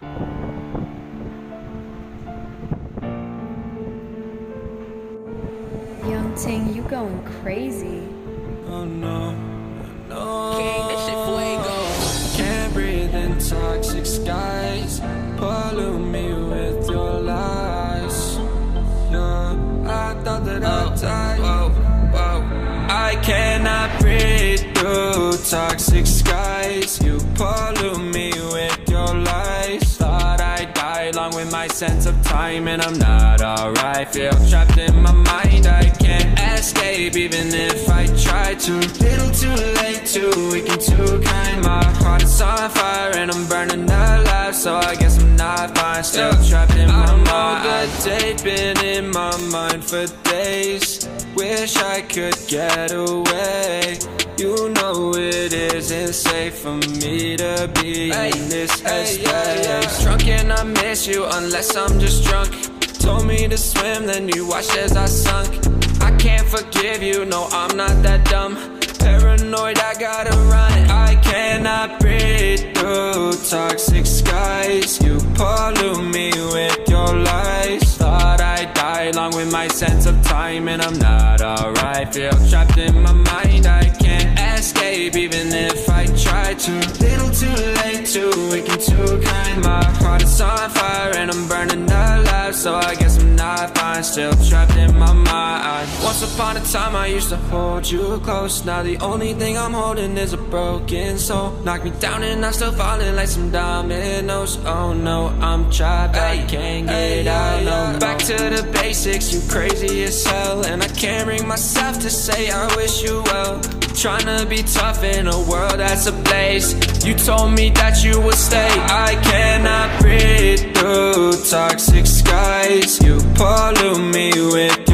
Young Ting, you going crazy. Oh no, no. King, this shit fuego. Can't breathe in toxic skies. Pollute me with your lies. Yeah, I thought that I'd die. I cannot breathe through toxic skies. You pollute me with your lies. Thought I'd die along with my sense of time, and I'm not alright. Feel trapped in my mind, I can't escape even if I try to. Little too late, too weak and too kind. My heart is on fire and I'm burning alive, so I guess I'm not fine. Still trapped in my mind. I know the date been in my mind for days. Wish I could get away. You know it isn't safe for me to be in this headspace. Drunk and I miss you unless I'm just drunk. Told me to swim, then you watched as I sunk. I can't forgive you, no I'm not that dumb. Paranoid, I gotta run. I cannot breathe through toxic skies. You pollute me with your lies. Thought I'd die along with my sense of time, and I'm not alright. Feel trapped in my mind, I can't escape even if I try to. Little too late, too weak and too kind. My heart is on fire and I'm burning alive, so I guess I'm not fine. Still trapped in my mind. Once upon a time I used to hold you close. Now the only thing I'm holding is a broken soul. Knock me down and I'm still falling like some dominoes. Oh no, I'm trapped, I can't get out no more. Back to the basics, you crazy as hell, and I can't bring myself to say I wish you well. Tryna be tough in a world that's ablaze. You told me that you would stay. I cannot breathe through toxic skies. You pollute me with